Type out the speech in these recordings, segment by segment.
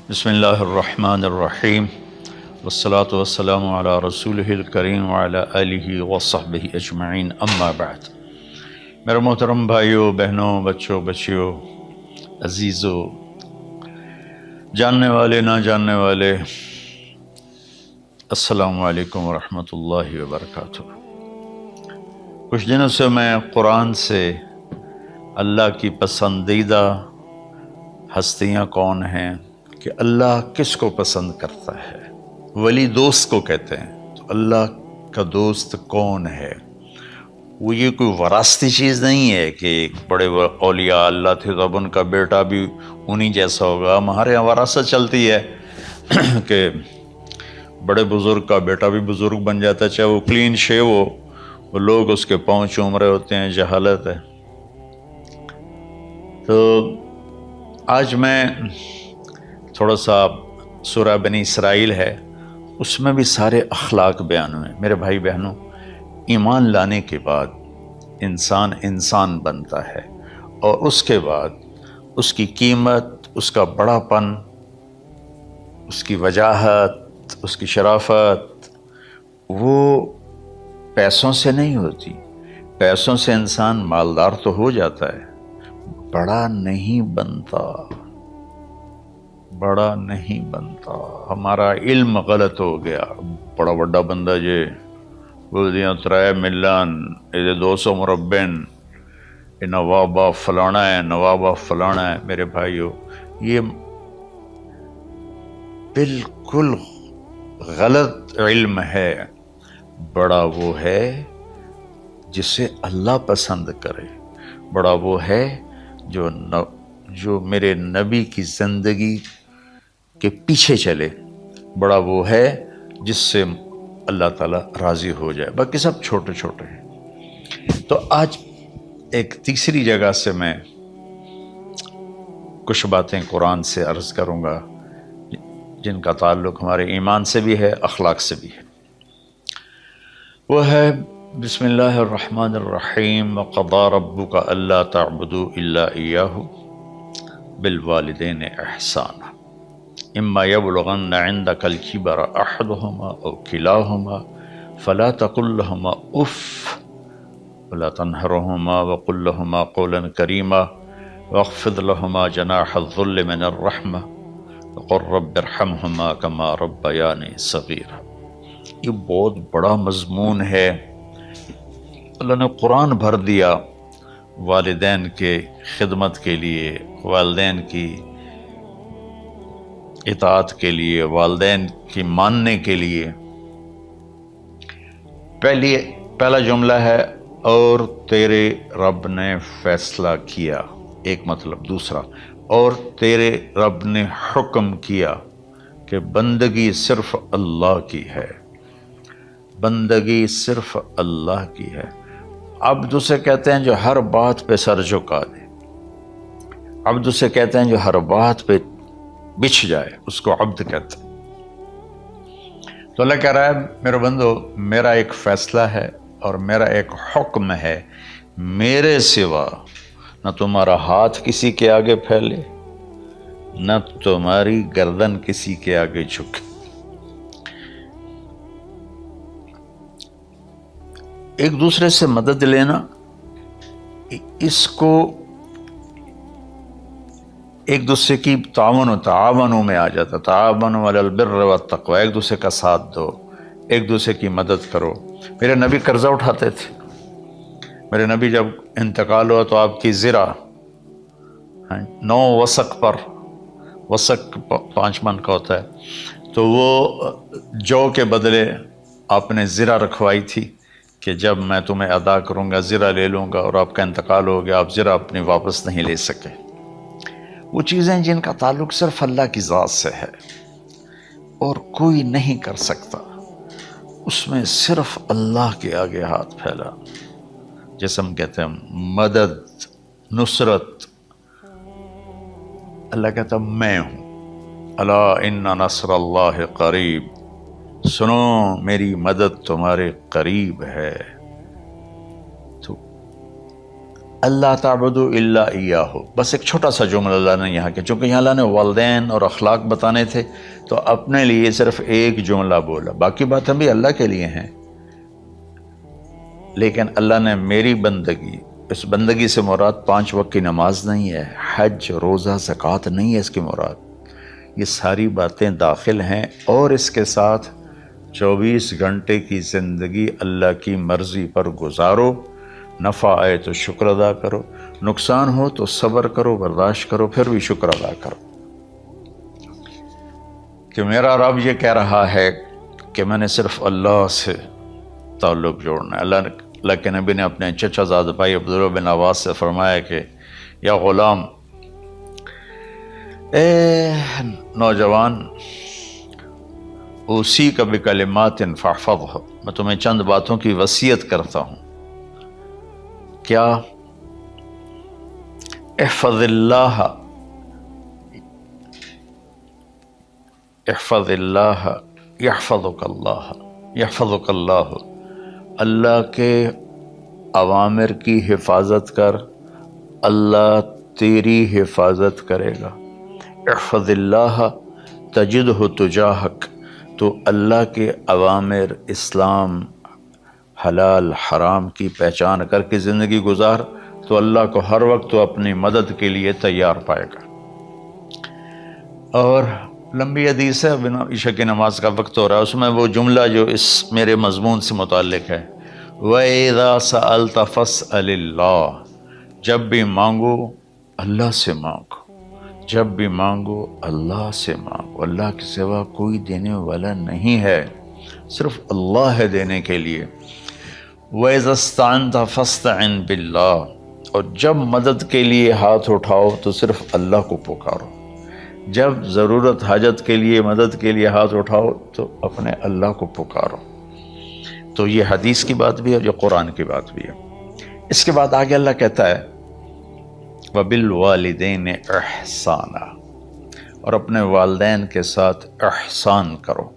بسم اللہ الرحمن الرحیم والصلاة والسلام علی رسولہ الکریم وعلی آلہ وصحبہ اجمعین، اما بعد۔ میرے محترم بھائیوں، بہنوں، بچوں، بچیوں، عزیزوں، جاننے والے، نہ جاننے والے، السلام علیکم ورحمۃ اللہ وبرکاتہ۔ کچھ دنوں سے میں قرآن سے اللہ کی پسندیدہ ہستیاں کون ہیں، کہ اللہ کس کو پسند کرتا ہے، ولی دوست کو کہتے ہیں۔ تو اللہ کا دوست کون ہے؟ وہ یہ کوئی وراثتی چیز نہیں ہے کہ ایک بڑے اولیاء اللہ تھے تو اب ان کا بیٹا بھی انہی جیسا ہوگا۔ ہمارے یہاں وراثت چلتی ہے کہ بڑے بزرگ کا بیٹا بھی بزرگ بن جاتا ہے، چاہے وہ کلین شیو ہو، وہ لوگ اس کے پاؤں چوم رہے ہوتے ہیں، جہالت ہے۔ تو آج میں تھوڑا سا سورہ بنی اسرائیل ہے، اس میں بھی سارے اخلاق بیان ہوئے۔ میرے بھائی بہنوں، ایمان لانے کے بعد انسان بنتا ہے، اور اس کے بعد اس کی قیمت، اس کا بڑا پن، اس کی وجاہت، اس کی شرافت، وہ پیسوں سے نہیں ہوتی۔ پیسوں سے انسان مالدار تو ہو جاتا ہے، بڑا نہیں بنتا، بڑا نہیں بنتا۔ ہمارا علم غلط ہو گیا۔ بڑا بڑا بندہ جے بول دیا 3 ملین، یہ 200 مربع، یہ نوابہ فلانا ہے، نوابہ فلانا ہے۔ میرے بھائیو، یہ بالکل غلط علم ہے۔ بڑا وہ ہے جسے اللہ پسند کرے، بڑا وہ ہے جو میرے نبی کی زندگی کے پیچھے چلے، بڑا وہ ہے جس سے اللہ تعالیٰ راضی ہو جائے، باقی سب چھوٹے چھوٹے ہیں۔ تو آج ایک تیسری جگہ سے میں کچھ باتیں قرآن سے عرض کروں گا جن کا تعلق ہمارے ایمان سے بھی ہے، اخلاق سے بھی ہے۔ وہ ہے بسم اللہ الرحمن الرحیم، وَقَضَىٰ رَبُّكَ أَلَّا تَعْبُدُوا إِلَّا إِيَّاهُ بِالْوَالِدَيْنِ إِحْسَانًا إِمَّا يَبْلُغَنَّ عِندَكَ الْكِبَرَ أَحَدُهُمَا أَوْ كِلَاهُمَا فَلَا تَقُل لَّهُمَا أُفٍّ وَلَا تَنْهَرْهُمَا وَقُل لَّهُمَا قَوْلًا كَرِيمًا وَاخْفِضْ لَهُمَا جَنَاحَ الذُّلِّ مِنَ الرَّحْمَةِ وَقُل رَّبِّ ارْحَمْهُمَا كَمَا رَبَّيَانِي صَغِيرًا۔ یہ بہت بڑا مضمون ہے۔ اللہ نے قرآن بھر دیا والدین کے خدمت کے لیے، والدین کی اطاعت کے لیے، والدین کی ماننے کے لیے۔ پہلا جملہ ہے اور تیرے رب نے فیصلہ کیا، ایک مطلب۔ دوسرا، اور تیرے رب نے حکم کیا کہ بندگی صرف اللہ کی ہے، بندگی صرف اللہ کی ہے۔ عبد اسے کہتے ہیں جو ہر بات پہ سر جھکا دے، عبد اسے کہتے ہیں جو ہر بات پہ بچھ جائے، اس کو عبد کہتے ہیں۔ تو اللہ کہہ رہا ہے میرے بندو، میرا ایک فیصلہ ہے اور میرا ایک حکم ہے، میرے سوا نہ تمہارا ہاتھ کسی کے آگے پھیلے، نہ تمہاری گردن کسی کے آگے جھکے۔ ایک دوسرے سے مدد لینا، اس کو ایک دوسرے کی تعاونوں میں آ جاتا۔ تعاونوا علی البر والتقوی، ایک دوسرے کا ساتھ دو، ایک دوسرے کی مدد کرو۔ میرے نبی قرضہ اٹھاتے تھے۔ میرے نبی جب انتقال ہوا تو آپ کی زرہ 9 وسق پر، وسق 5 من کا ہوتا ہے، تو وہ جو کے بدلے آپ نے زرہ رکھوائی تھی کہ جب میں تمہیں ادا کروں گا زرہ لے لوں گا، اور آپ کا انتقال ہو گیا، آپ زرہ اپنی واپس نہیں لے سکے۔ وہ چیزیں جن کا تعلق صرف اللہ کی ذات سے ہے اور کوئی نہیں کر سکتا، اس میں صرف اللہ کے آگے ہاتھ پھیلا، جیسے ہم کہتے ہیں مدد، نصرت۔ اللہ کہتا میں ہوں، الا ان نصر اللہ قریب، سنو میری مدد تمہارے قریب ہے۔ تو اللہ تعبدوا الا ایاہ، بس ایک چھوٹا سا جملہ اللہ نے یہاں کیا، چونکہ یہاں اللہ نے والدین اور اخلاق بتانے تھے تو اپنے لیے صرف ایک جملہ بولا، باقی باتیں بھی اللہ کے لیے ہیں، لیکن اللہ نے میری بندگی، اس بندگی سے مراد 5 وقت کی نماز نہیں ہے، حج، روزہ، زکوٰۃ نہیں ہے اس کی مراد، یہ ساری باتیں داخل ہیں، اور اس کے ساتھ 24 گھنٹے کی زندگی اللہ کی مرضی پر گزارو، نفع آئے تو شکر ادا کرو، نقصان ہو تو صبر کرو، برداشت کرو، پھر بھی شکر ادا کرو، کہ میرا رب یہ کہہ رہا ہے کہ میں نے صرف اللہ سے تعلق جوڑنا ہے۔ اللہ کے نبی نے اپنے چچا زاد بھائی عبداللہ بن عباس سے فرمایا کہ یا غلام، اے نوجوان، اوصیک بکلمات فاحفظہ، میں تمہیں چند باتوں کی وصیت کرتا ہوں، کیا؟ احفظ اللہ، احفظ اللہ یحفظک اللہ، یحفظک اللہ، اللہ کے اوامر کی حفاظت کر، اللہ تیری حفاظت کرے گا۔ احفظ اللہ تجدہ تجاہک، تو اللہ کے اوامر، اسلام، حلال حرام کی پہچان کر کے زندگی گزار تو اللہ کو ہر وقت تو اپنی مدد کے لیے تیار پائے گا۔ اور لمبی حدیث ہے، عشاء کی نماز کا وقت ہو رہا ہے، اس میں وہ جملہ جو اس میرے مضمون سے متعلق ہے، وَإِذَا سَأَلْتَ فَاسْأَلِ اللَّهِ، جب بھی مانگو اللہ سے مانگو، جب بھی مانگو اللہ سے مانگو، اللہ کے سوا کوئی دینے والا نہیں ہے، صرف اللہ ہے دینے کے لیے۔ وَإِذَا اسْتَعَنْتَ فَاسْتَعِنْ بِاللَّهِ، اور جب مدد کے لیے ہاتھ اٹھاؤ تو صرف اللہ کو پکارو، جب ضرورت حاجت کے لیے، مدد کے لیے ہاتھ اٹھاؤ تو اپنے اللہ کو پکارو۔ تو یہ حدیث کی بات بھی ہے، جو قرآن کی بات بھی ہے۔ اس کے بعد آگے اللہ کہتا ہے وَبِالْوَالِدَيْنِ إِحْسَانًا، اور اپنے والدین کے ساتھ احسان کرو۔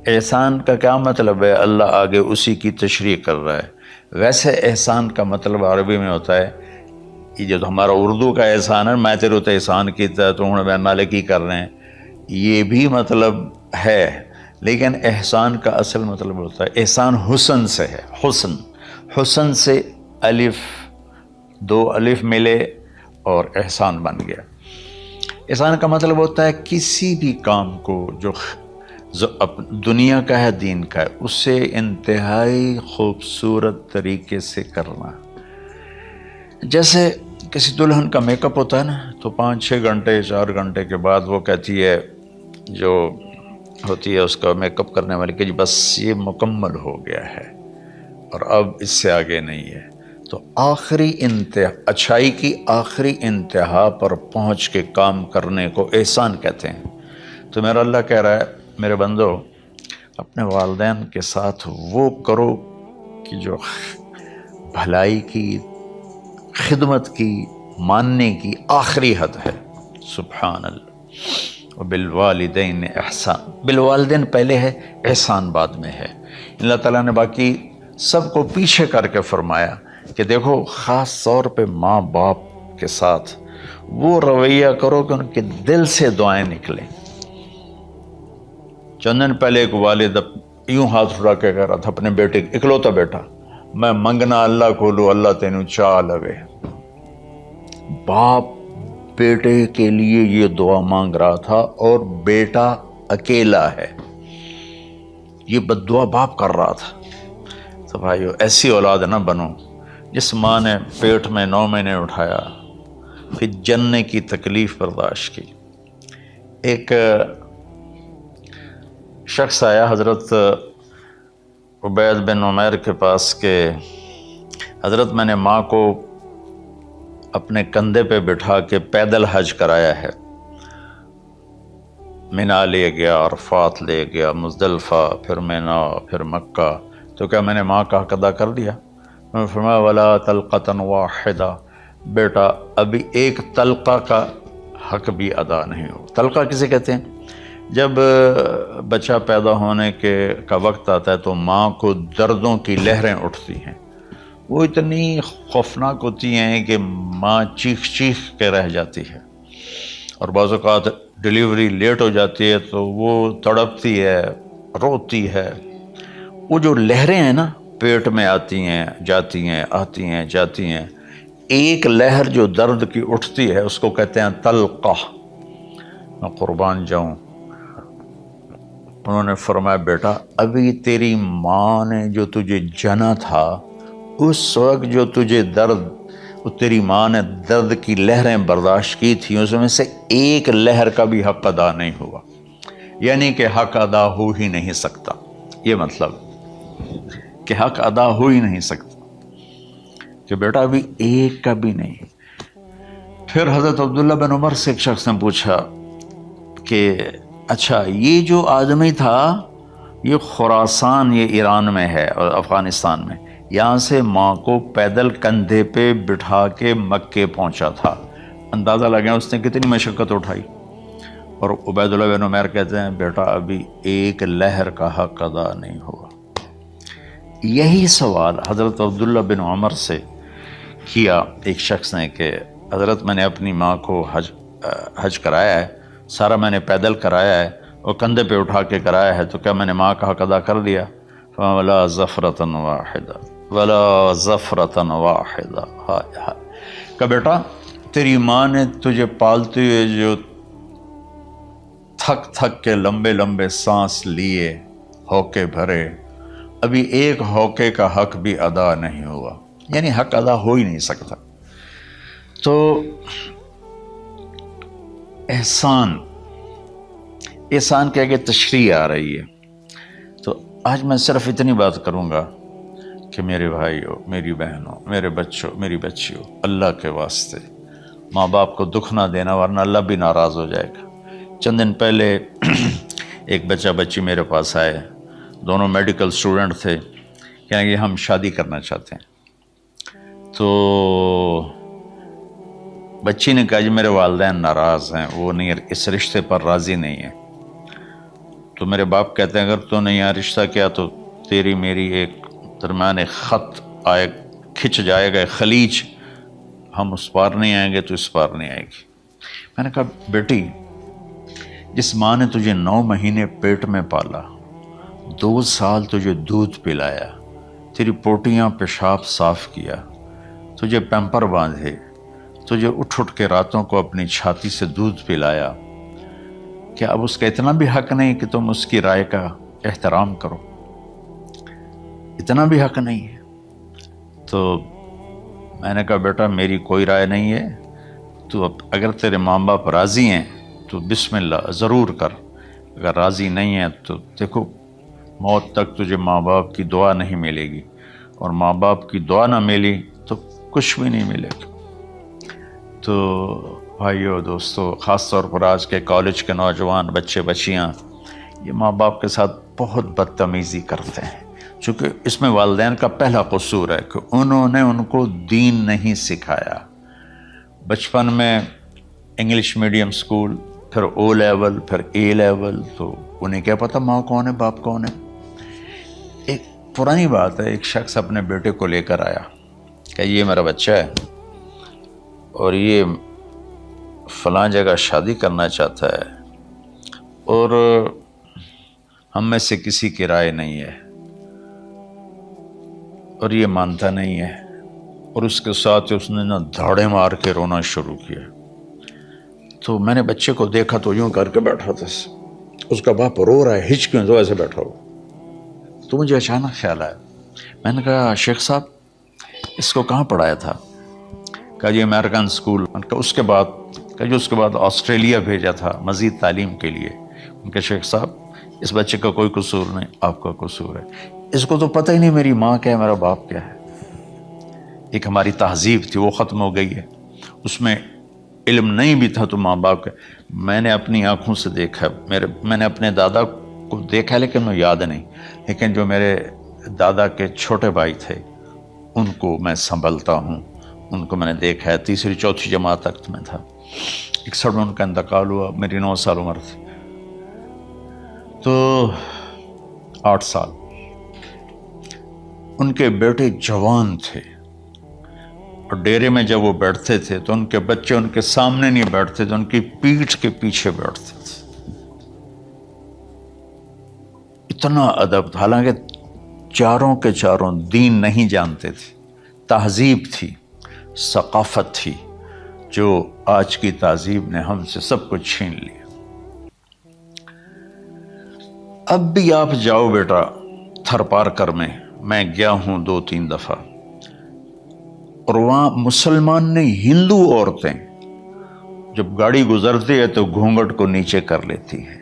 احسان کا کیا مطلب ہے؟ اللہ آگے اسی کی تشریح کر رہا ہے۔ ویسے احسان کا مطلب عربی میں ہوتا ہے، یہ جو ہمارا اردو کا احسان ہے، میں تیرے تو احسان کیتا ہے تو ہوں میں نالے کی کر رہے ہیں، یہ بھی مطلب ہے، لیکن احسان کا اصل مطلب ہوتا ہے، احسان حسن سے ہے، حسن، حسن سے الف، 2 الف ملے اور احسان بن گیا۔ احسان کا مطلب ہوتا ہے کسی بھی کام کو جو دنیا کا ہے، دین کا ہے، اسے انتہائی خوبصورت طریقے سے کرنا۔ جیسے کسی دلہن کا میک اپ ہوتا ہے نا، تو 5-6 گھنٹے 4 گھنٹے کے بعد وہ کہتی ہے، جو ہوتی ہے اس کا میک اپ کرنے والی، کہ جی بس یہ مکمل ہو گیا ہے اور اب اس سے آگے نہیں ہے۔ تو آخری اچھائی کی آخری انتہا پر پہنچ کے کام کرنے کو احسان کہتے ہیں۔ تو میرا اللہ کہہ رہا ہے، میرے بندو، اپنے والدین کے ساتھ وہ کرو کہ جو بھلائی کی، خدمت کی، ماننے کی آخری حد ہے۔ سبحان اللہ۔ وبالوالدین احسان، بالوالدین پہلے ہے، احسان بعد میں ہے۔ اللہ تعالیٰ نے باقی سب کو پیچھے کر کے فرمایا کہ دیکھو، خاص طور پہ ماں باپ کے ساتھ وہ رویہ کرو کہ ان کے دل سے دعائیں نکلیں۔ چند دن پہلے ایک والد یوں ہاتھ اٹھا کے کہہ رہا تھا اپنے بیٹے، اکلوتا بیٹا، میں منگنا اللہ کھولو، اللہ تینوں چاہ لگے۔ باپ بیٹے کے لیے یہ دعا مانگ رہا تھا، اور بیٹا اکیلا ہے، یہ بد دعا باپ کر رہا تھا۔ تو بھائیو، ایسی اولاد نہ بنو جس ماں نے پیٹ میں 9 مہینے اٹھایا، پھر جننے کی تکلیف برداشت کی۔ ایک شخص آیا حضرت عبید بن عمیر کے پاس کہ حضرت، میں نے ماں کو اپنے کندھے پہ بٹھا کے پیدل حج کرایا ہے، مینا لے گیا، عرفات لے گیا، مزدلفہ، پھر مینا، پھر مکہ، تو کیا میں نے ماں کا حق ادا کر دیا؟ میں نے فرمایا ولا تلقۃ واحدہ، بیٹا ابھی ایک تلقہ کا حق بھی ادا نہیں ہو۔ تلقہ کسے کہتے ہیں؟ جب بچہ پیدا ہونے کا وقت آتا ہے تو ماں کو دردوں کی لہریں اٹھتی ہیں، وہ اتنی خوفناک ہوتی ہیں کہ ماں چیخ چیخ کے رہ جاتی ہے، اور بعض اوقات ڈیلیوری لیٹ ہو جاتی ہے تو وہ تڑپتی ہے، روتی ہے۔ وہ جو لہریں ہیں نا پیٹ میں آتی ہیں جاتی ہیں، آتی ہیں جاتی ہیں، ایک لہر جو درد کی اٹھتی ہے اس کو کہتے ہیں طلقہ۔ میں قربان جاؤں، انہوں نے فرمایا بیٹا ابھی تیری ماں نے جو تجھے جنا تھا اس وقت جو تجھے درد، وہ تیری ماں نے درد کی لہریں برداشت کی تھیں، اس میں سے ایک لہر کا بھی حق ادا نہیں ہوا، یعنی کہ حق ادا ہو ہی نہیں سکتا۔ یہ مطلب کہ حق ادا ہو ہی نہیں سکتا کہ بیٹا ابھی ایک کا بھی نہیں۔ پھر حضرت عبداللہ بن عمر سے ایک شخص نے پوچھا کہ اچھا یہ جو آدمی تھا یہ خراسان، یہ ایران میں ہے اور افغانستان میں، یہاں سے ماں کو پیدل کندھے پہ بٹھا کے مکے پہنچا تھا، اندازہ لگا اس نے کتنی مشقت اٹھائی۔ اور عبید اللہ بن عمیر کہتے ہیں بیٹا ابھی ایک لہر کا حق ادا نہیں ہوا۔ یہی سوال حضرت عبداللہ بن عمر سے کیا ایک شخص نے کہ حضرت میں نے اپنی ماں کو حج کرایا ہے، سارا میں نے پیدل کرایا ہے اور کندھے پہ اٹھا کے کرایا ہے، تو کیا میں نے ماں کا حق ادا کر دیا؟ وَلَا ظَفْرَةً وَاحِدَةً وَلَا ظَفْرَةً وَاحِدَةً۔ ہائے ہائے، کہ بیٹا تیری ماں نے تجھے پالتے ہوئے جو تھک تھک کے لمبے لمبے سانس لیے، ہوکے بھرے، ابھی ایک ہوکے کا حق بھی ادا نہیں ہوا، یعنی حق ادا ہو ہی نہیں سکتا۔ تو احسان کے آگے تشریح آ رہی ہے۔ تو آج میں صرف اتنی بات کروں گا کہ میرے بھائیوں، میری بہنوں، میرے بچوں، میری بچیوں، اللہ کے واسطے ماں باپ کو دکھ نہ دینا ورنہ اللہ بھی ناراض ہو جائے گا۔ چند دن پہلے ایک بچہ بچی میرے پاس آئے، دونوں میڈیکل اسٹوڈنٹ تھے، کہیں کہ ہم شادی کرنا چاہتے ہیں۔ تو بچی نے کہا جی میرے والدین ناراض ہیں، وہ نہیں، اس رشتے پر راضی نہیں ہیں۔ تو میرے باپ کہتے ہیں اگر تو نے یہاں رشتہ کیا تو تیری میری ایک درمیان ایک خط آئے، کھچ جائے گا، خلیج، ہم اس پار نہیں آئیں گے تو اس پار نہیں آئے گی۔ میں نے کہا بیٹی جس ماں نے تجھے 9 مہینے پیٹ میں پالا، 2 سال تجھے دودھ پلایا، تیری پوٹیاں پیشاب صاف کیا، تجھے پیمپر باندھے، تجھے اٹھ کے راتوں کو اپنی چھاتی سے دودھ پلایا، کیا اب اس کا اتنا بھی حق نہیں کہ تم اس کی رائے کا احترام کرو؟ اتنا بھی حق نہیں ہے؟ تو میں نے کہا بیٹا میری کوئی رائے نہیں ہے، تو اگر تیرے ماں باپ راضی ہیں تو بسم اللہ ضرور کر، اگر راضی نہیں ہے تو دیکھو موت تک تجھے ماں باپ کی دعا نہیں ملے گی، اور ماں باپ کی دعا نہ ملی تو کچھ بھی نہیں ملے گا۔ تو بھائیو دوستو، خاص طور پر آج کے کالج کے نوجوان بچے بچیاں یہ ماں باپ کے ساتھ بہت بدتمیزی کرتے ہیں، چونکہ اس میں والدین کا پہلا قصور ہے کہ انہوں نے ان کو دین نہیں سکھایا۔ بچپن میں انگلش میڈیم سکول، پھر او لیول، پھر اے لیول، تو انہیں کیا پتہ ماں کون ہے باپ کون ہے۔ ایک پرانی بات ہے، ایک شخص اپنے بیٹے کو لے کر آیا کہ یہ میرا بچہ ہے اور یہ فلاں جگہ شادی کرنا چاہتا ہے اور ہم میں سے کسی کی رائے نہیں ہے اور یہ مانتا نہیں ہے، اور اس کے ساتھ اس نے نا دھاڑے مار کے رونا شروع کیا۔ تو میں نے بچے کو دیکھا تو یوں کر کے بیٹھا تھا، اس کا باپ رو رہا ہے، ہچ کیوں تو ایسے بیٹھا ہو۔ تو مجھے اچانک خیال آیا، میں نے کہا شیخ صاحب اس کو کہاں پڑھایا تھا؟ کہا جی امریکن اسکول۔ میں نے کہا اس کے بعد آسٹریلیا بھیجا تھا مزید تعلیم کے لیے۔ میں نے کہا شیخ صاحب اس بچے کا کوئی قصور نہیں، آپ کا قصور ہے، اس کو تو پتہ ہی نہیں میری ماں کیا ہے میرا باپ کیا ہے۔ ایک ہماری تہذیب تھی وہ ختم ہو گئی ہے، اس میں علم نہیں بھی تھا تو ماں باپ کا۔ میں نے اپنی آنکھوں سے دیکھا، میں نے اپنے دادا کو دیکھا لیکن مجھے یاد نہیں، لیکن جو میرے دادا کے چھوٹے بھائی تھے ان کو میں سنبھلتا ہوں، ان کو میں نے دیکھا ہے، 3ری 4تھی جماعت تک میں تھا، 61 میں ان کا انتقال ہوا، میری 9 سال عمر تھی، تو 8 سال۔ ان کے بیٹے جوان تھے، اور ڈیرے میں جب وہ بیٹھتے تھے تو ان کے بچے ان کے سامنے نہیں بیٹھتے تھے، ان کی پیٹھ کے پیچھے بیٹھتے تھے. اتنا ادب تھا، حالانکہ چاروں کے چاروں دین نہیں جانتے تھے. تہذیب تھی، ثقافت تھی، جو آج کی تہذیب نے ہم سے سب کچھ چھین لیا. اب بھی آپ جاؤ بیٹا تھر پارکر میں گیا ہوں 2-3 دفعہ، اور وہاں مسلمان نہیں، ہندو عورتیں جب گاڑی گزرتی ہے تو گھونگھٹ کو نیچے کر لیتی ہیں،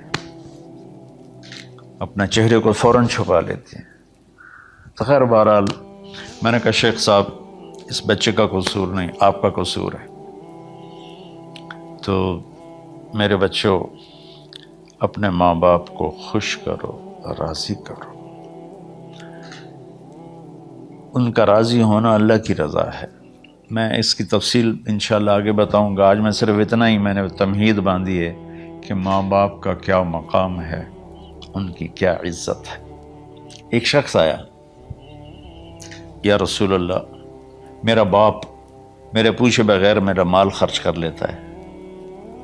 اپنا چہرے کو فوراً چھپا لیتے ہیں. تو خیر بہرحال میں نے کہا شیخ صاحب اس بچے کا قصور نہیں، آپ کا قصور ہے. تو میرے بچوں، اپنے ماں باپ کو خوش کرو، راضی کرو. ان کا راضی ہونا اللہ کی رضا ہے. میں اس کی تفصیل انشاءاللہ آگے بتاؤں گا. آج میں صرف اتنا ہی میں نے تمہید باندھی ہے کہ ماں باپ کا کیا مقام ہے، ان کی کیا عزت ہے. ایک شخص آیا، یا رسول اللہ میرا باپ میرے پوچھے بغیر میرا مال خرچ کر لیتا ہے.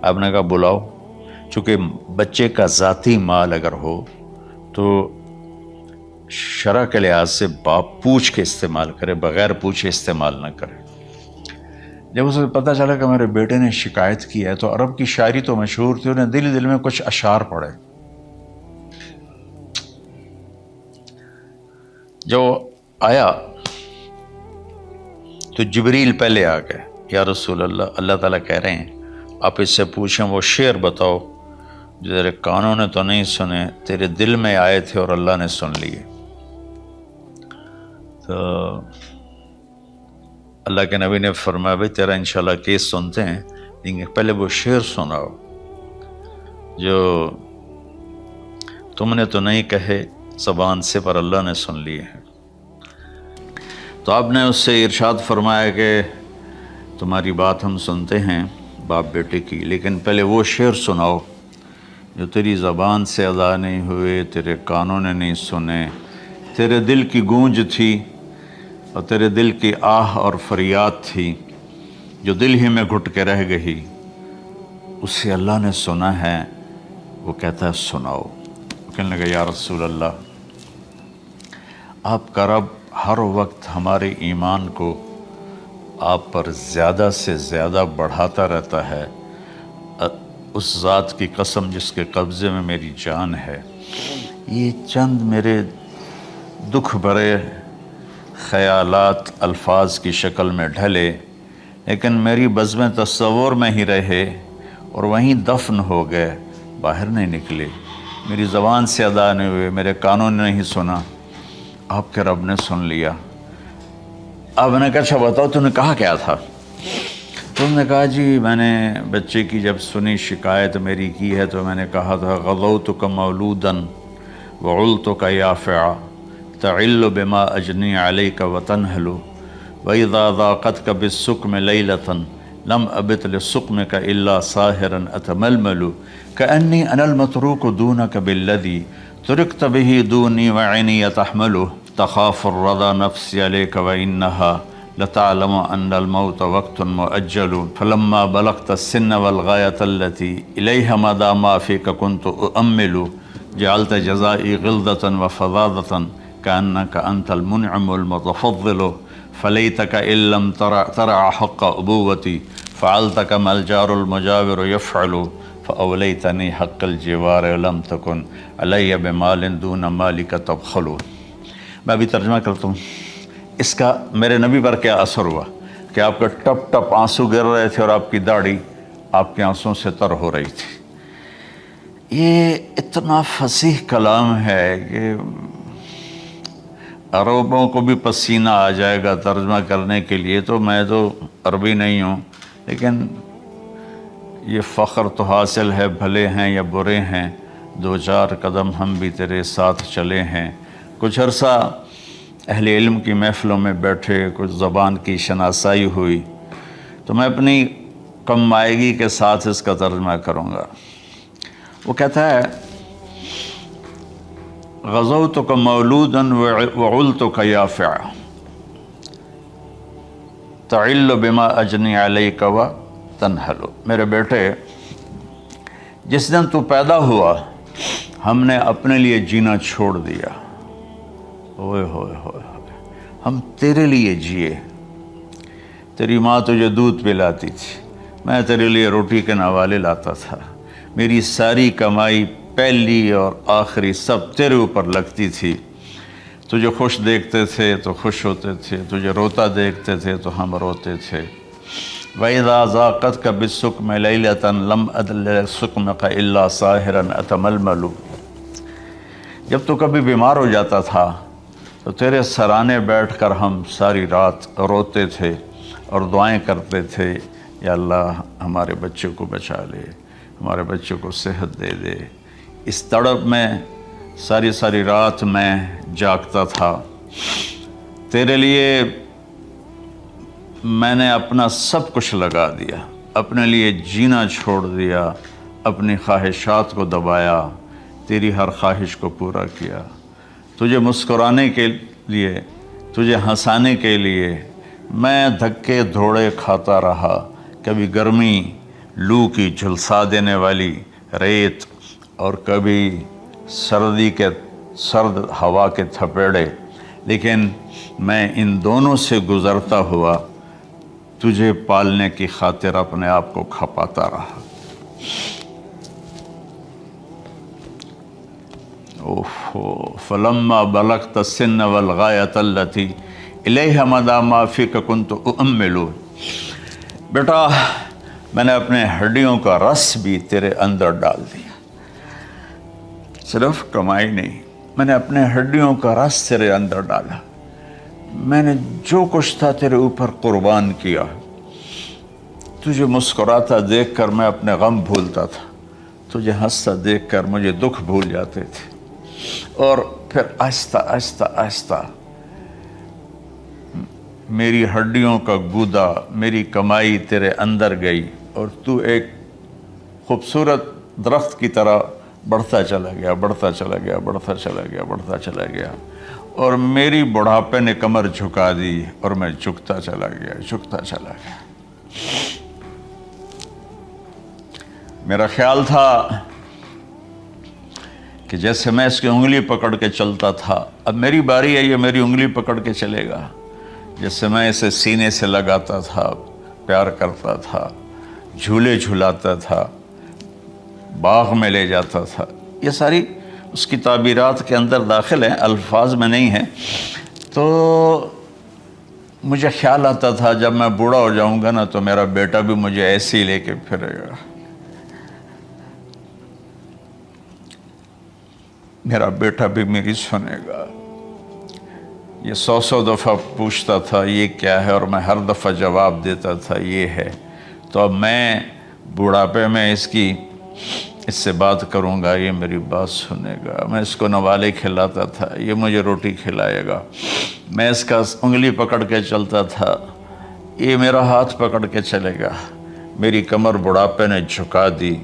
آپ نے کہا بلاؤ. چونکہ بچے کا ذاتی مال اگر ہو تو شرع کے لحاظ سے باپ پوچھ کے استعمال کرے، بغیر پوچھے استعمال نہ کرے. جب اسے پتہ چلا کہ میرے بیٹے نے شکایت کی ہے تو عرب کی شاعری تو مشہور تھی، انہیں دل دل میں کچھ اشعار پڑھے. جو آیا تو جبریل پہلے آ گئے. یا رسول اللہ، اللہ تعالیٰ کہہ رہے ہیں آپ اس سے پوچھیں وہ شعر بتاؤ جو تیرے کانوں نے تو نہیں سنے، تیرے دل میں آئے تھے اور اللہ نے سن لیے. تو اللہ کے نبی نے فرمایا بھائی تیرا انشاءاللہ کیس سنتے ہیں، لیکن پہلے وہ شعر سناؤ جو تم نے تو نہیں کہے زبان سے پر اللہ نے سن لیے ہیں. تو آپ نے اس سے ارشاد فرمایا کہ تمہاری بات ہم سنتے ہیں باپ بیٹے کی، لیکن پہلے وہ شعر سناؤ جو تیری زبان سے ادا نہیں ہوئے، تیرے کانوں نے نہیں سنے، تیرے دل کی گونج تھی اور تیرے دل کی آہ اور فریاد تھی جو دل ہی میں گھٹ کے رہ گئی، اسے اللہ نے سنا ہے. وہ کہتا ہے سناؤ. کہنے لگا یا رسول اللہ آپ کا رب ہر وقت ہمارے ایمان کو آپ پر زیادہ سے زیادہ بڑھاتا رہتا ہے. اس ذات کی قسم جس کے قبضے میں میری جان ہے. یہ چند میرے دکھ بھرے خیالات الفاظ کی شکل میں ڈھلے، لیکن میری بزم تصور میں ہی رہے اور وہیں دفن ہو گئے، باہر نہیں نکلے، میری زبان سے ادا نہیں ہوئے، میرے کانوں نے نہیں سنا، آپ کے رب نے سن لیا. آپ نے کہا اچھا بتاؤ تم نے کہا کیا تھا؟ تم نے کہا جی میں نے بچے کی جب سنی شکایت میری کی ہے تو میں نے کہا تھا غضوتک مولودا وعلتک یافعا تعل بما اجنی علیک وتنہل واذا ضاقتک بالسقم لیلۃ لم ابت لسقمک الا ساہرا اتململ کأنی انا المتروک دونک بالذی ترکت به دونی وعینی تحملہ تخاف الرضا نفسی علیک وإنہا لتعلم ان الموت وقت مؤجل فلما بلغت السن والغایة التي الیہ مدى ما فیک كنت اؤمل جعلت جزائی غلظة وفظاظة كأنك انت المنعم المتفضل فلیتک ان لم ترع حق ابوتی فعلت كما الجار المجاور يفعل فأولیتنی حق الجوار لم تکن علی بمال دون مالک تبخل. میں ابھی ترجمہ کرتا ہوں. اس کا میرے نبی پر کیا اثر ہوا کہ آپ کے ٹپ ٹپ آنسو گر رہے تھے اور آپ کی داڑھی آپ کے آنسوں سے تر ہو رہی تھی. یہ اتنا فصیح کلام ہے کہ عربوں کو بھی پسینہ آ جائے گا ترجمہ کرنے کے لیے. تو میں تو عربی نہیں ہوں، لیکن یہ فخر تو حاصل ہے، بھلے ہیں یا برے ہیں 2-4 قدم ہم بھی تیرے ساتھ چلے ہیں. کچھ عرصہ اہل علم کی محفلوں میں بیٹھے، کچھ زبان کی شناسائی ہوئی، تو میں اپنی کم مائگی کے ساتھ اس کا ترجمہ کروں گا. وہ کہتا ہے غزوتک مولودا وعلتک یافعا، تعل بما اجنی علیک و تنحل، میرے بیٹے جس دن تو پیدا ہوا ہم نے اپنے لیے جینا چھوڑ دیا، ہوئے ہوئے ہوئے ہوئے، ہم تیرے لیے جیے۔ تیری ماں تجھے دودھ پلاتی تھی، میں تیرے لیے روٹی کے نوالے لاتا تھا، میری ساری کمائی پہلی اور آخری سب تیرے اوپر لگتی تھی۔ تجھے خوش دیکھتے تھے تو خوش ہوتے تھے، تجھے روتا دیکھتے تھے تو ہم روتے تھے۔ وَإِذَا ذَاقَتْكَ بِالسُّقْمِ لَيْلَةً لَمْ أَدْلِ سُقْمِكَ إِلَّا سَاهِرًا أَتَمَلْمَلُ، جب تو کبھی بیمار ہو جاتا تھا تو تیرے سرانے بیٹھ کر ہم ساری رات روتے تھے اور دعائیں کرتے تھے، یا اللہ ہمارے بچوں کو بچا لے، ہمارے بچوں کو صحت دے دے۔ اس تڑپ میں ساری ساری رات میں جاگتا تھا، تیرے لیے میں نے اپنا سب کچھ لگا دیا، اپنے لیے جینا چھوڑ دیا، اپنی خواہشات کو دبایا، تیری ہر خواہش کو پورا کیا، تجھے مسکرانے کے لیے، تجھے ہنسانے کے لیے میں دھکے دھوڑے کھاتا رہا، کبھی گرمی لو کی جھلسا دینے والی ریت اور کبھی سردی کے سرد ہوا کے تھپیڑے، لیکن میں ان دونوں سے گزرتا ہوا تجھے پالنے کی خاطر اپنے آپ کو کھپاتا رہا۔ فلما بلغت السن والغایۃ التی الیہ مدی ما فیک کنت اؤمل، بیٹا میں نے اپنے ہڈیوں کا رس بھی تیرے اندر ڈال دیا، صرف کمائی نہیں، میں نے اپنے ہڈیوں کا رس تیرے اندر ڈالا، میں نے جو کچھ تھا تیرے اوپر قربان کیا۔ تجھے مسکراتا دیکھ کر میں اپنے غم بھولتا تھا، تجھے ہنستا دیکھ کر مجھے دکھ بھول جاتے تھے، اور پھر آہستہ آہستہ آہستہ میری ہڈیوں کا گودا، میری کمائی تیرے اندر گئی، اور تو ایک خوبصورت درخت کی طرح بڑھتا چلا گیا، بڑھتا چلا گیا، بڑھتا چلا گیا، بڑھتا چلا گیا، اور میری بڑھاپے نے کمر جھکا دی اور میں جھکتا چلا گیا، جھکتا چلا گیا۔ میرا خیال تھا کہ جیسے میں اس کی انگلی پکڑ کے چلتا تھا، اب میری باری ہے، یہ میری انگلی پکڑ کے چلے گا، جیسے میں اسے سینے سے لگاتا تھا، پیار کرتا تھا، جھولے جھلاتا تھا، باغ میں لے جاتا تھا، یہ ساری اس کی تعبیرات کے اندر داخل ہیں، الفاظ میں نہیں ہیں۔ تو مجھے خیال آتا تھا جب میں بوڑھا ہو جاؤں گا نا تو میرا بیٹا بھی مجھے ایسے ہی لے کے پھرے گا، میرا بیٹا بھی میری سنے گا۔ یہ 100 دفعہ پوچھتا تھا یہ کیا ہے، اور میں ہر دفعہ جواب دیتا تھا یہ ہے۔ تو اب میں بوڑھاپے میں اس سے بات کروں گا، یہ میری بات سنے گا، میں اس کو نوالے کھلاتا تھا، یہ مجھے روٹی کھلائے گا، میں اس کا انگلی پکڑ کے چلتا تھا، یہ میرا ہاتھ پکڑ کے چلے گا۔ میری کمر بڑھاپے نے جھکا دی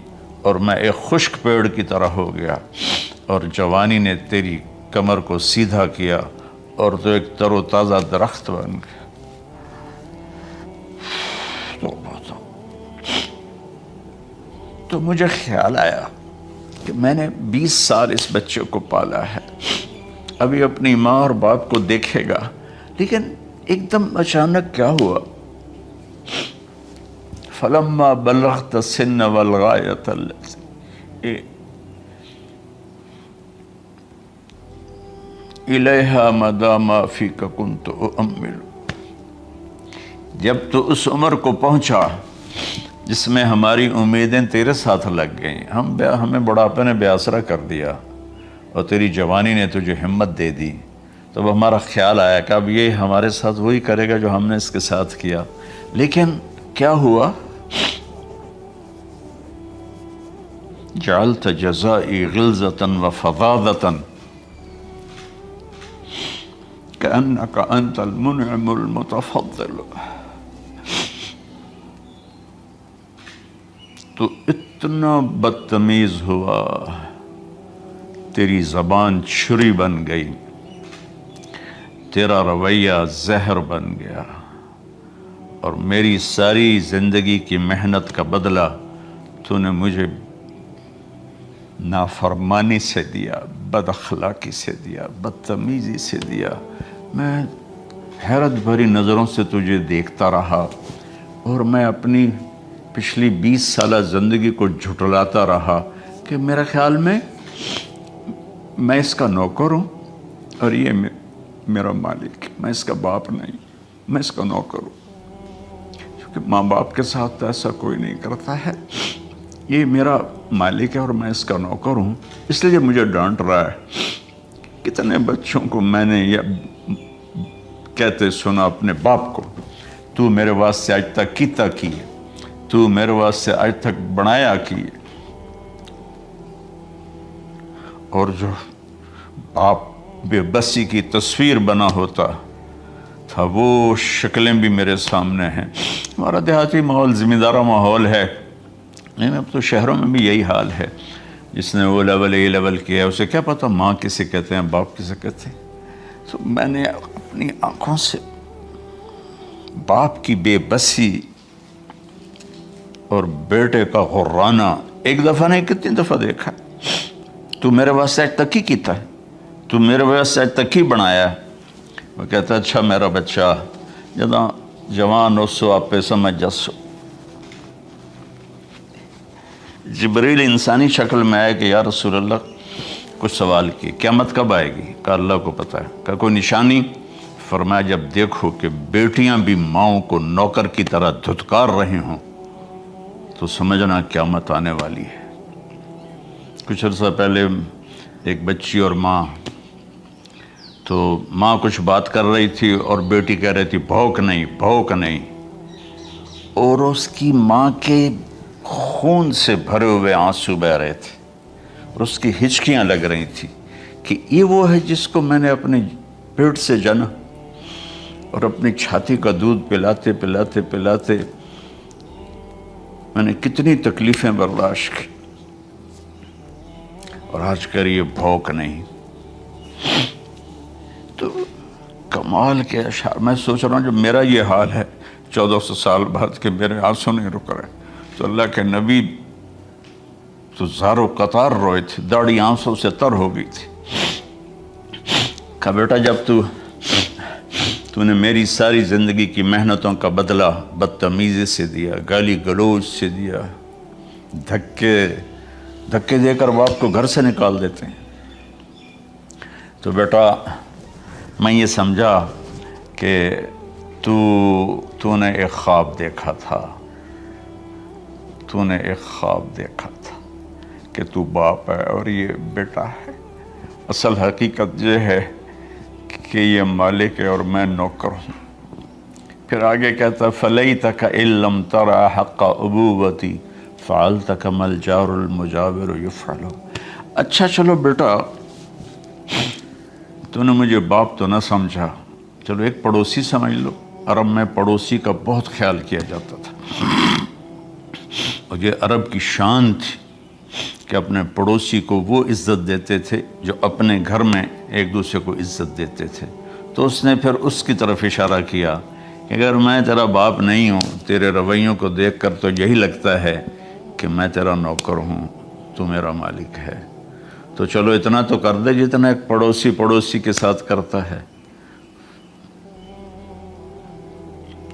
اور میں ایک خشک پیڑ کی طرح ہو گیا، اور جوانی نے تیری کمر کو سیدھا کیا اور تو ایک تر و تازہ درخت بن گیا۔ تو مجھے خیال آیا کہ میں نے 20 سال اس بچے کو پالا ہے، ابھی اپنی ماں اور باپ کو دیکھے گا، لیکن ایک دم اچانک کیا ہوا، فلما بلغت السن والغایۃ التی الیہا مدی ما فیک کنت اؤمل، جب تو اس عمر کو پہنچا جس میں ہماری امیدیں تیرے ساتھ لگ گئیں، ہمیں بڑھاپے نے بے آسرا کر دیا اور تیری جوانی نے تجھے ہمت دے دی، تب ہمارا خیال آیا کہ اب یہ ہمارے ساتھ وہی کرے گا جو ہم نے اس کے ساتھ کیا۔ لیکن کیا ہوا، جعلت جزائی غلظۃ وفظاظۃ کأنک انت المنعم المتفضل، تو اتنا بدتمیز ہوا، تیری زبان چھری بن گئی، تیرا رویہ زہر بن گیا، اور میری ساری زندگی کی محنت کا بدلہ تو نے مجھے نافرمانی سے دیا، بد اخلاقی سے دیا، بدتمیزی سے دیا۔ میں حیرت بھری نظروں سے تجھے دیکھتا رہا اور میں اپنی پچھلی 20 سالہ زندگی کو جھٹلاتا رہا کہ میرے خیال میں اس کا نوکر ہوں اور یہ میرا مالک، میں اس کا باپ نہیں، میں اس کا نوکر ہوں، کیونکہ ماں باپ کے ساتھ ایسا کوئی نہیں کرتا ہے، یہ میرا مالک ہے اور میں اس کا نوکر ہوں، اس لیے مجھے ڈانٹ رہا ہے۔ کتنے بچوں کو میں نے یہ کہتے سنا اپنے باپ کو، تو میرے واسطے آج تک کیتا کی ہے، تو میرے واسطے آج تک بنایا کی ہے۔ اور جو باپ بے بسی کی تصویر بنا ہوتا تھا وہ شکلیں بھی میرے سامنے ہیں۔ ہمارا دیہاتی ماحول زمین دارہ ماحول ہے، لیکن اب تو شہروں میں بھی یہی حال ہے۔ جس نے وہ لیول اے لیول کیا ہے اسے کیا پتا ماں کسے کہتے ہیں، باپ کسے کہتے ہیں۔ تو میں نے اپنی آنکھوں سے باپ کی بے بسی اور بیٹے کا غرانہ ایک دفعہ نہیں کتنی دفعہ دیکھا۔ تو میرے واسطے آج تک ہی کیتا ہے، تو میرے واسطے آج تک ہی بنایا ہے۔ وہ کہتا ہے اچھا میرا بچہ جداں جوان ہو سو آپ پہ سمجھ جسو۔ جبریل انسانی شکل میں آئے کہ یا رسول اللہ کچھ سوال کی، قیامت کب آئے گی؟ کہا اللہ کو پتہ ہے۔ کہا کوئی نشانی؟ فرمایا جب دیکھو کہ بیٹیاں بھی ماؤں کو نوکر کی طرح دھتکار رہی ہوں تو سمجھنا قیامت آنے والی ہے۔ کچھ عرصہ پہلے ایک بچی اور ماں، تو ماں کچھ بات کر رہی تھی اور بیٹی کہہ رہی تھی بھوک نہیں بھوک نہیں، اور اس کی ماں کے خون سے بھرے ہوئے آنسو بہہ رہے تھے اور اس کی ہچکیاں لگ رہی تھی کہ یہ وہ ہے جس کو میں نے اپنے پیٹ سے جنا اور اپنی چھاتی کا دودھ پلاتے پلاتے پلاتے میں نے کتنی تکلیفیں برداشت کی، اور آج کر یہ بھوک نہیں۔ تو کمال کے اشعار میں سوچ رہا ہوں جو میرا یہ حال ہے 1400 سال بعد کہ میرے آنسو نہیں رک رہے، تو اللہ کے نبی تو زارو قطار روئے تھے، داڑھی آنسوں سے تر ہو گئی تھی۔ کہا بیٹا جب تو نے میری ساری زندگی کی محنتوں کا بدلہ بدتمیزی سے دیا، گالی گلوچ سے دیا، دھکے دے کر باپ کو گھر سے نکال دیتے ہیں، تو بیٹا میں یہ سمجھا کہ تو نے ایک خواب دیکھا تھا، تو نے ایک خواب دیکھا تھا کہ تو باپ ہے اور یہ بیٹا ہے۔ اصل حقیقت یہ ہے کہ یہ مالک ہے اور میں نوکر ہوں۔ پھر آگے کہتا فَلَيْتَكَ إِن لَّمْ تَرَ حَقَّ أُبُوَّتِي فَعَلْتَ كَمَا الْجَارُ الْمُجَاوِرُ يَفْعَلُ۔ اچھا چلو بیٹا تو نے مجھے باپ تو نہ سمجھا، چلو ایک پڑوسی سمجھ لو۔ عرب میں پڑوسی کا بہت خیال کیا جاتا تھا، اور یہ عرب کی شان تھی کہ اپنے پڑوسی کو وہ عزت دیتے تھے جو اپنے گھر میں ایک دوسرے کو عزت دیتے تھے۔ تو اس نے پھر اس کی طرف اشارہ کیا کہ اگر میں تیرا باپ نہیں ہوں، تیرے رویوں کو دیکھ کر تو یہی لگتا ہے کہ میں تیرا نوکر ہوں، تو میرا مالک ہے، تو چلو اتنا تو کر دے جتنا ایک پڑوسی کے ساتھ کرتا ہے۔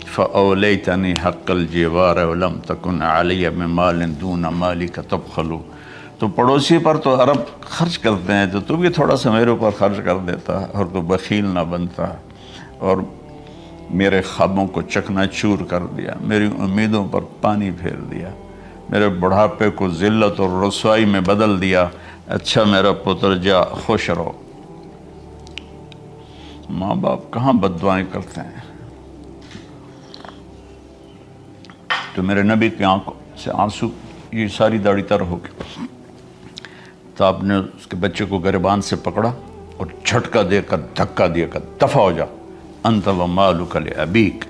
فَأَوْلَيْتَنِي حَقَّ الْجِوَارِ وَلَمْ تَكُنْ عَلَيَّ مِمَالٍ دُونَ مَالِكَ تَبْخَلُ۔ تو پڑوسی پر تو عرب خرچ کرتے ہیں، تو بھی تھوڑا سا میرے اوپر خرچ کر دیتا اور تو بخیل نہ بنتا، اور میرے خوابوں کو چکنا چور کر دیا، میری امیدوں پر پانی پھیر دیا، میرے بڑھاپے کو ذلت اور رسوائی میں بدل دیا۔ اچھا میرا پتر جا خوش رہو۔ ماں باپ کہاں بد دعائیں کرتے ہیں۔ تو میرے نبی کی آنکھوں سے آنسو، یہ ساری داڑھی تر ہو گئی، تو آپ نے اس کے بچے کو گریبان سے پکڑا اور جھٹکا دے کر دھکا دے کر دفع ہو جا، انت و مالک لابیک،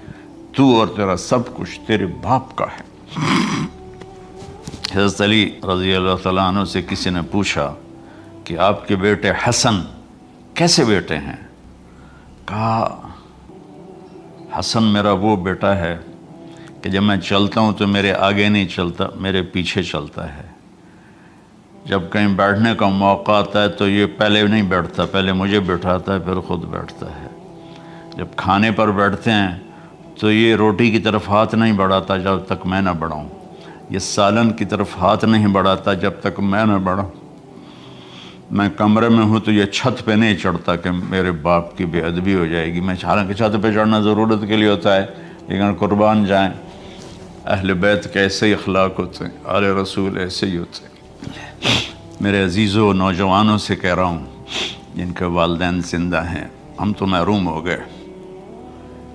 تو اور تیرا سب کچھ تیرے باپ کا ہے۔ حضرت علی رضی اللہ تعالیٰ عنہ سے کسی نے پوچھا کہ آپ کے بیٹے حسن کیسے بیٹے ہیں؟ کہا حسن میرا وہ بیٹا ہے کہ جب میں چلتا ہوں تو میرے آگے نہیں چلتا، میرے پیچھے چلتا ہے۔ جب کہیں بیٹھنے کا موقع آتا ہے تو یہ پہلے نہیں بیٹھتا، پہلے مجھے بٹھاتا ہے پھر خود بیٹھتا ہے۔ جب کھانے پر بیٹھتے ہیں تو یہ روٹی کی طرف ہاتھ نہیں بڑھاتا جب تک میں نہ بڑھاؤں، یہ سالن کی طرف ہاتھ نہیں بڑھاتا جب تک میں نہ بڑھاؤں۔ میں کمرے میں ہوں تو یہ چھت پہ نہیں چڑھتا کہ میرے باپ کی بے ادبی ہو جائے گی۔ میں حالانکہ چھت پہ چڑھنا ضرورت کے لیے ہوتا ہے، لیکن قربان جائیں اہل بیت کے ایسے ہی اخلاق ہوتے ہیں، آل رسول ایسے ہی ہوتے ہیں۔ میرے عزیزوں نوجوانوں سے کہہ رہا ہوں جن کے والدین زندہ ہیں، ہم تو محروم ہو گئے،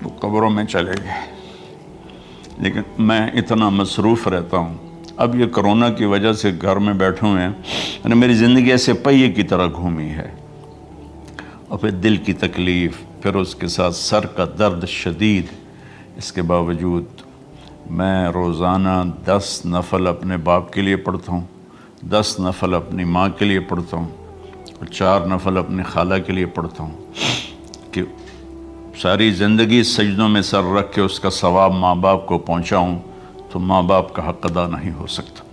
وہ قبروں میں چلے گئے، لیکن میں اتنا مصروف رہتا ہوں۔ اب یہ کرونا کی وجہ سے گھر میں بیٹھے ہوئے ہیں، یعنی میری زندگی ایسے پہیے کی طرح گھومی ہے، اور پھر دل کی تکلیف، پھر اس کے ساتھ سر کا درد شدید۔ اس کے باوجود میں روزانہ 10 نفل اپنے باپ کے لیے پڑھتا ہوں، 10 نفل اپنی ماں کے لیے پڑھتا ہوں، اور 4 نفل اپنی خالہ کے لیے پڑھتا ہوں، کہ ساری زندگی سجدوں میں سر رکھ کے اس کا ثواب ماں باپ کو پہنچاؤں، تو ماں باپ کا حق ادا نہیں ہو سکتا۔